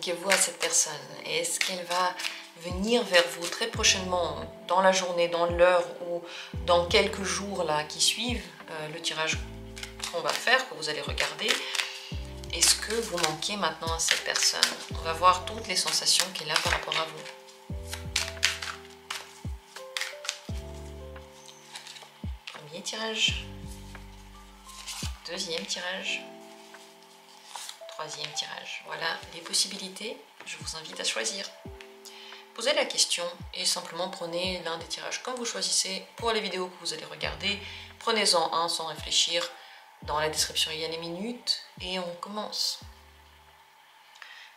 manquez-vous à cette personne? Est-ce qu'elle va venir vers vous très prochainement, dans la journée, dans l'heure ou dans quelques jours là qui suivent le tirage qu'on va faire, que vous allez regarder? Est-ce que vous manquez maintenant à cette personne? On va voir toutes les sensations qu'elle a par rapport à vous. Premier tirage. Deuxième tirage. Troisième tirage. Voilà les possibilités. Je vous invite à choisir. Posez la question et simplement prenez l'un des tirages comme vous choisissez. Pour les vidéos que vous allez regarder, prenez-en un sans réfléchir. Dans la description, il y a les minutes et on commence.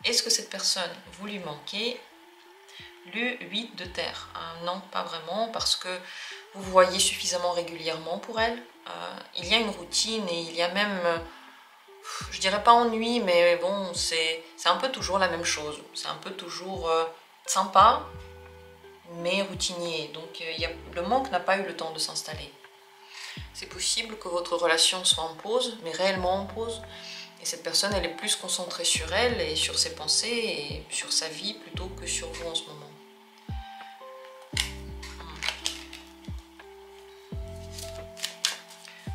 Est-ce que cette personne, vous lui manquez? Le 8 de terre. Non, pas vraiment, parce que vous voyez suffisamment régulièrement pour elle. Il y a une routine et il y a même, je dirais pas ennui, mais bon, c'est un peu toujours la même chose. C'est un peu toujours sympa, mais routinier. Donc le manque n'a pas eu le temps de s'installer. C'est possible que votre relation soit en pause, mais réellement en pause. Et cette personne, elle est plus concentrée sur elle et sur ses pensées et sur sa vie plutôt que sur vous en ce moment.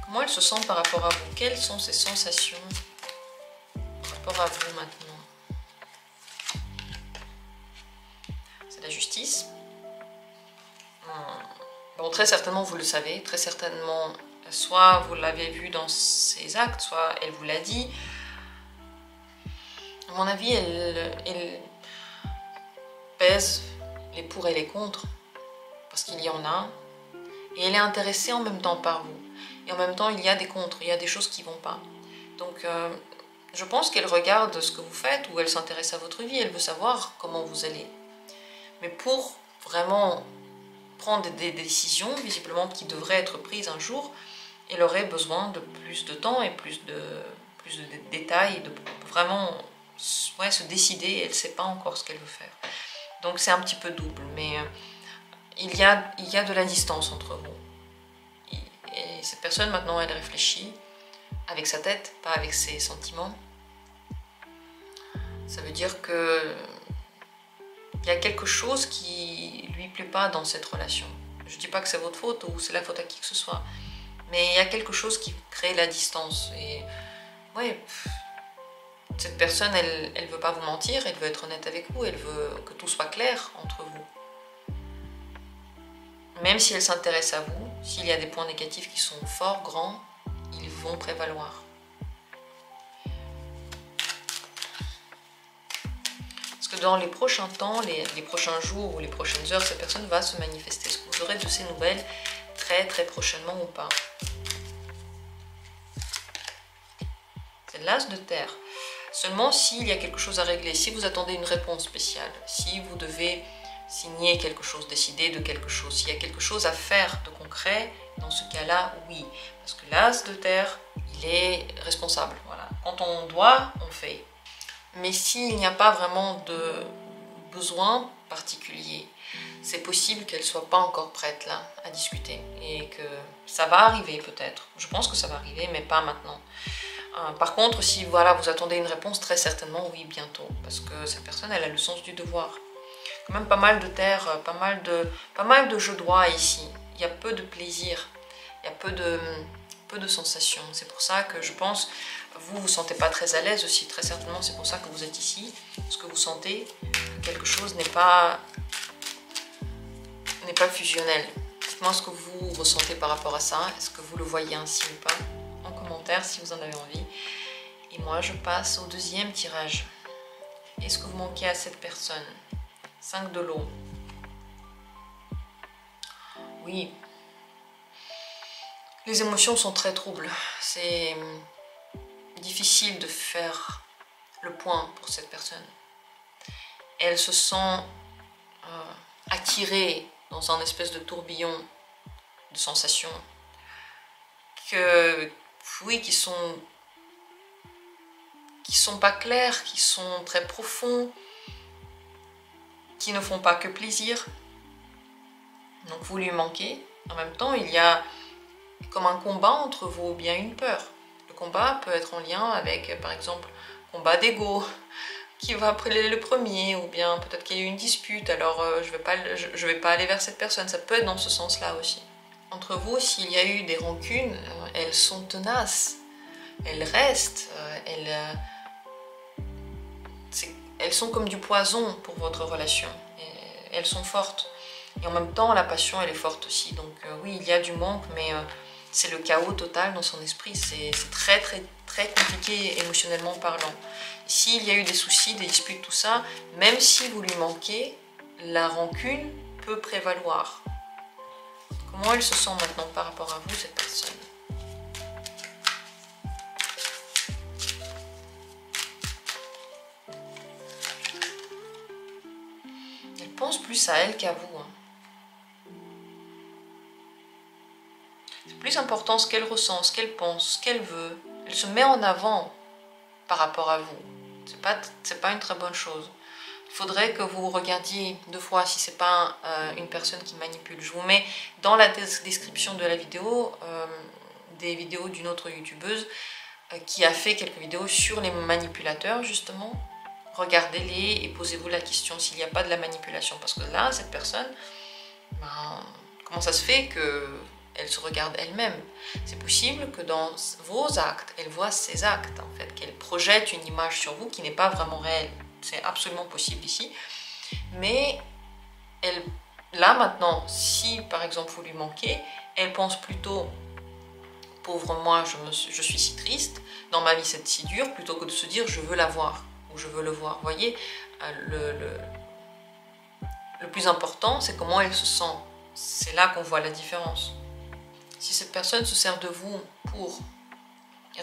Comment elle se sent par rapport à vous? Quelles sont ses sensations par rapport à vous maintenant? C'est la justice. Bon, très certainement, vous le savez. Très certainement, soit vous l'avez vu dans ses actes, soit elle vous l'a dit. À mon avis, elle pèse les pour et les contre, parce qu'il y en a. Et elle est intéressée en même temps par vous. Et en même temps, il y a des contres, il y a des choses qui ne vont pas. Donc, je pense qu'elle regarde ce que vous faites, ou elle s'intéresse à votre vie, elle veut savoir comment vous allez. Mais pour vraiment prendre des décisions, visiblement, qui devraient être prises un jour, elle aurait besoin de plus de temps et plus de détails, et de vraiment se décider, elle ne sait pas encore ce qu'elle veut faire. Donc c'est un petit peu double, mais il y a de la distance entre vous. Et cette personne, maintenant, elle réfléchit avec sa tête, pas avec ses sentiments. Ça veut dire que il y a quelque chose qui lui plaît pas dans cette relation. Je dis pas que c'est votre faute ou c'est la faute à qui que ce soit, mais il y a quelque chose qui crée la distance. Et ouais, cette personne, elle veut pas vous mentir, elle veut être honnête avec vous, elle veut que tout soit clair entre vous. Même si elle s'intéresse à vous, s'il y a des points négatifs qui sont forts, grands, ils vont prévaloir. Parce que dans les prochains temps, les prochains jours ou les prochaines heures, cette personne va se manifester. Est-ce que vous aurez de ces nouvelles très très prochainement ou pas? C'est l'as de terre. Seulement s'il y a quelque chose à régler, si vous attendez une réponse spéciale, si vous devez signer quelque chose, décider de quelque chose, s'il y a quelque chose à faire de concret, dans ce cas-là, oui. Parce que l'as de terre, il est responsable. Voilà. Quand on doit, on fait. Mais s'il n'y a pas vraiment de besoin particulier, c'est possible qu'elle ne soit pas encore prête là à discuter. Et que ça va arriver peut-être. Je pense que ça va arriver, mais pas maintenant. Par contre, si voilà, vous attendez une réponse, très certainement oui, bientôt. Parce que cette personne, elle a le sens du devoir. Quand même pas mal de terre, pas mal de je dois ici. Il y a peu de plaisir, il y a peu de sensations. C'est pour ça que je pense, vous sentez pas très à l'aise aussi. Très certainement, c'est pour ça que vous êtes ici. Parce que vous sentez que quelque chose n'est pas fusionnel. Dites-moi ce que vous ressentez par rapport à ça. Est-ce que vous le voyez ainsi ou pas? En commentaire si vous en avez envie. Et moi, je passe au deuxième tirage. Est-ce que vous manquez à cette personne? 5 de l'eau. Oui. Les émotions sont très troubles. C'est difficile de faire le point pour cette personne. Elle se sent attirée dans un espèce de tourbillon de sensations qui sont pas clairs, qui sont très profonds, qui ne font pas que plaisir. Donc vous lui manquez. En même temps, il y a comme un combat entre vous, ou bien une peur. Le combat peut être en lien avec, par exemple, combat d'ego, qui va appeler le premier, ou bien peut-être qu'il y a eu une dispute, alors je vais pas aller vers cette personne. Ça peut être dans ce sens-là aussi. Entre vous, s'il y a eu des rancunes, elles sont tenaces, elles restent, elles sont comme du poison pour votre relation, et elles sont fortes. Et en même temps, la passion, elle est forte aussi. Donc oui, il y a du manque, mais c'est le chaos total dans son esprit. C'est très, très, très compliqué émotionnellement parlant. S'il y a eu des soucis, des disputes, tout ça, même si vous lui manquez, la rancune peut prévaloir. Comment elle se sent maintenant par rapport à vous, cette personne? Elle pense plus à elle qu'à vous. C'est plus important ce qu'elle ressent, ce qu'elle pense, ce qu'elle veut. Elle se met en avant par rapport à vous. C'est pas une très bonne chose. Il faudrait que vous regardiez deux fois si c'est pas une personne qui manipule. Je vous mets dans la description de la vidéo des vidéos d'une autre youtubeuse qui a fait quelques vidéos sur les manipulateurs justement. Regardez-les et posez-vous la question s'il n'y a pas de la manipulation. Parce que là, cette personne, ben, comment ça se fait qu'elle se regarde elle-même? C'est possible que dans vos actes, elle voit ses actes en fait, qu'elle projette une image sur vous qui n'est pas vraiment réelle. C'est absolument possible ici. Mais elle, là maintenant, si par exemple vous lui manquez, elle pense plutôt, pauvre moi, je suis si triste, dans ma vie c'est si dur, plutôt que de se dire je veux la voir ou je veux le voir. Vous voyez, le plus important, c'est comment elle se sent. C'est là qu'on voit la différence. Si cette personne se sert de vous pour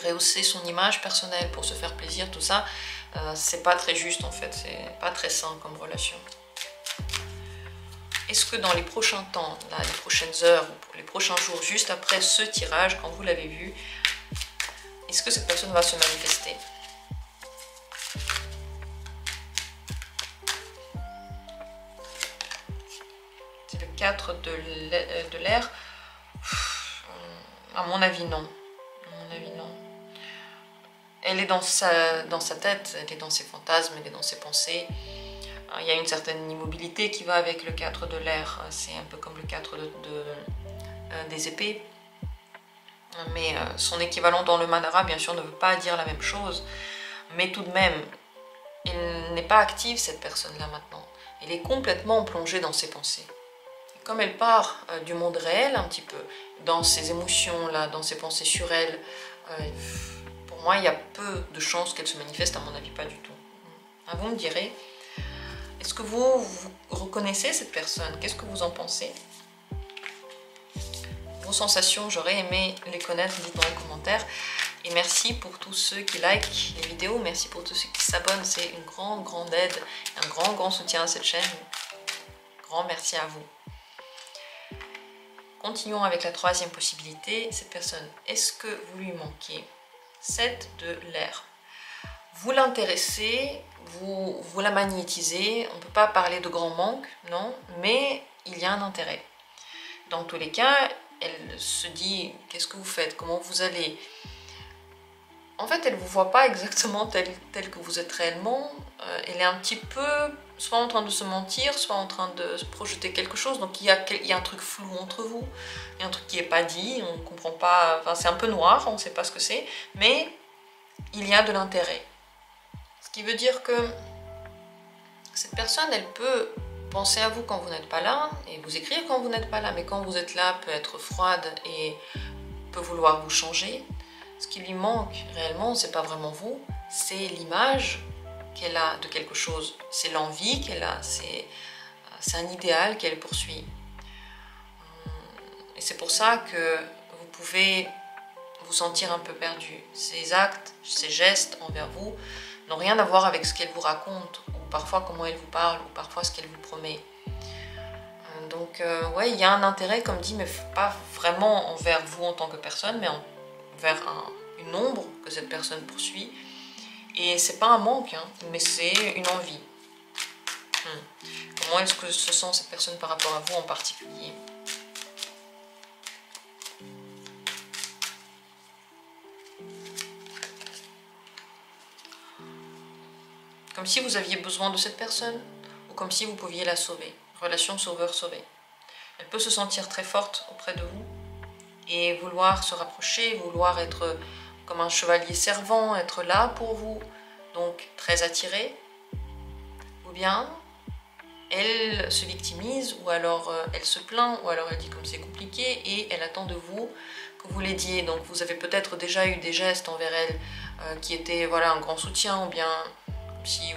rehausser son image personnelle, pour se faire plaisir, tout ça, c'est pas très juste en fait, c'est pas très sain comme relation. Est-ce que dans les prochains temps, là, les prochaines heures, ou les prochains jours, juste après ce tirage, quand vous l'avez vu, est-ce que cette personne va se manifester? C'est le 4 de l'air. À mon avis, non. À mon avis, non. Elle est dans sa tête, elle est dans ses fantasmes, elle est dans ses pensées. Il y a une certaine immobilité qui va avec le 4 de l'air. C'est un peu comme le 4 des épées. Mais son équivalent dans le manara, bien sûr, ne veut pas dire la même chose. Mais tout de même, elle n'est pas active, cette personne-là, maintenant. Elle est complètement plongée dans ses pensées. Et comme elle part du monde réel, un petit peu, dans ses émotions, là, dans ses pensées sur elle, pour moi, il y a peu de chances qu'elle se manifeste, à mon avis, pas du tout. Vous me direz, est-ce que vous reconnaissez cette personne? Qu'est-ce que vous en pensez? Vos sensations, j'aurais aimé les connaître, dites dans les commentaires. Et merci pour tous ceux qui likent les vidéos, merci pour tous ceux qui s'abonnent, c'est une grande aide, un grand soutien à cette chaîne. Grand merci à vous. Continuons avec la troisième possibilité. Cette personne, est-ce que vous lui manquez? 7 de l'air. Vous l'intéressez, vous la magnétisez. On ne peut pas parler de grand manque, non, mais il y a un intérêt. Dans tous les cas, elle se dit, qu'est-ce que vous faites? Comment vous allez? En fait, elle ne vous voit pas exactement tel que vous êtes réellement. Elle est un petit peu soit en train de se mentir, soit en train de se projeter quelque chose. Donc il y a un truc flou entre vous. Il y a un truc qui n'est pas dit, on ne comprend pas. Enfin, c'est un peu noir, on ne sait pas ce que c'est. Mais il y a de l'intérêt. Ce qui veut dire que cette personne, elle peut penser à vous quand vous n'êtes pas là et vous écrire quand vous n'êtes pas là. Mais quand vous êtes là, peut être froide et peut vouloir vous changer. Ce qui lui manque réellement, c'est pas vraiment vous, c'est l'image qu'elle a de quelque chose. C'est l'envie qu'elle a, c'est un idéal qu'elle poursuit. Et c'est pour ça que vous pouvez vous sentir un peu perdu. Ses actes, ses gestes envers vous n'ont rien à voir avec ce qu'elle vous raconte, ou parfois comment elle vous parle, ou parfois ce qu'elle vous promet. Donc ouais, il y a un intérêt, comme dit, mais pas vraiment envers vous en tant que personne, mais vers une ombre que cette personne poursuit. Et c'est pas un manque, hein, mais c'est une envie. Comment est-ce que se sent cette personne par rapport à vous en particulier? Comme si vous aviez besoin de cette personne ou comme si vous pouviez la sauver. Relation sauveur-sauvé. Elle peut se sentir très forte auprès de vous et vouloir se rapprocher, vouloir être comme un chevalier servant, être là pour vous, donc très attirée. Ou bien elle se victimise, ou alors elle se plaint, ou alors elle dit comme c'est compliqué et elle attend de vous que vous l'aidiez. Donc vous avez peut-être déjà eu des gestes envers elle qui étaient voilà, un grand soutien, ou bien si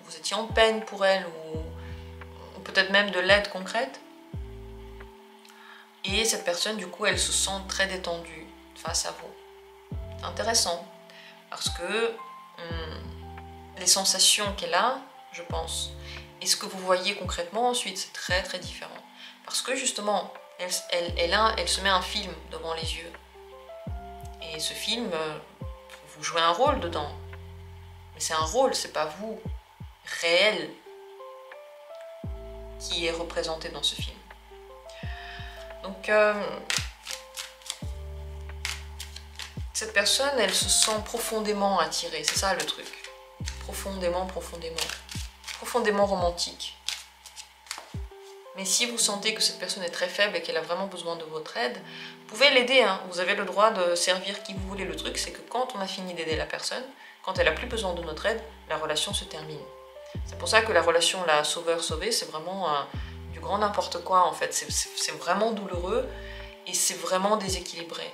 vous étiez en peine pour elle, ou peut-être même de l'aide concrète. Et cette personne, du coup, elle se sent très détendue face à vous. C'est intéressant, parce que les sensations qu'elle a, je pense, et ce que vous voyez concrètement ensuite, c'est très très différent. Parce que justement, elle se met un film devant les yeux. Et ce film, vous jouez un rôle dedans. Mais c'est un rôle, c'est pas vous, réel, qui est représenté dans ce film. Donc, cette personne, elle se sent profondément attirée, c'est ça le truc. Profondément, profondément. Profondément romantique. Mais si vous sentez que cette personne est très faible et qu'elle a vraiment besoin de votre aide, vous pouvez l'aider, hein. Vous avez le droit de servir qui vous voulez. Le truc, c'est que quand on a fini d'aider la personne, quand elle n'a plus besoin de notre aide, la relation se termine. C'est pour ça que la relation, la sauveur-sauvé, c'est vraiment du grand n'importe quoi, en fait. C'est vraiment douloureux et c'est vraiment déséquilibré.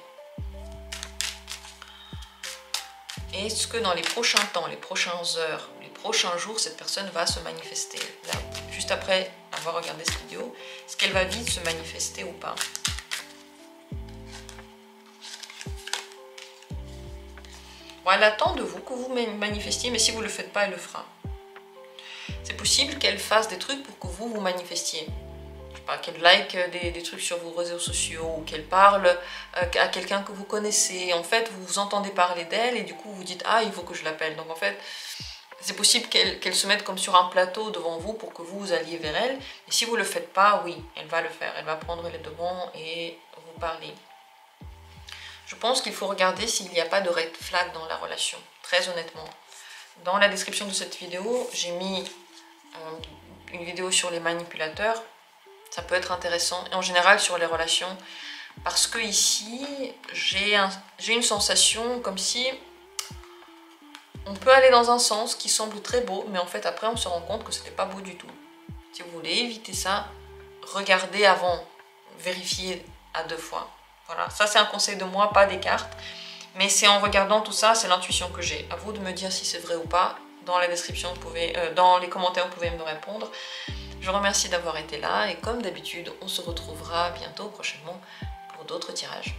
Est-ce que dans les prochains temps, les prochaines heures, les prochains jours, cette personne va se manifester? Là, juste après avoir regardé cette vidéo, est-ce qu'elle va vite se manifester ou pas? Bon, elle attend de vous que vous manifestiez, mais si vous ne le faites pas, elle le fera. C'est possible qu'elle fasse des trucs pour que vous vous manifestiez. Je sais pas, qu'elle like des trucs sur vos réseaux sociaux, ou qu'elle parle à quelqu'un que vous connaissez. En fait, vous vous entendez parler d'elle et du coup vous dites « Ah, il faut que je l'appelle ». Donc en fait, c'est possible qu'elle se mette comme sur un plateau devant vous pour que vous alliez vers elle. Et si vous ne le faites pas, oui, elle va le faire. Elle va prendre les devants et vous parler. Je pense qu'il faut regarder s'il n'y a pas de red flag dans la relation, très honnêtement. Dans la description de cette vidéo, j'ai mis une vidéo sur les manipulateurs. Ça peut être intéressant, et en général sur les relations, parce que ici, j'ai une sensation comme si on peut aller dans un sens qui semble très beau, mais en fait après on se rend compte que c'était pas beau du tout. Si vous voulez éviter ça, regardez avant, vérifiez à 2 fois. Voilà, ça c'est un conseil de moi, pas des cartes, mais c'est en regardant tout ça, c'est l'intuition que j'ai. À vous de me dire si c'est vrai ou pas. Dans la description, dans les commentaires, vous pouvez me répondre. Je vous remercie d'avoir été là et comme d'habitude, on se retrouvera bientôt prochainement pour d'autres tirages.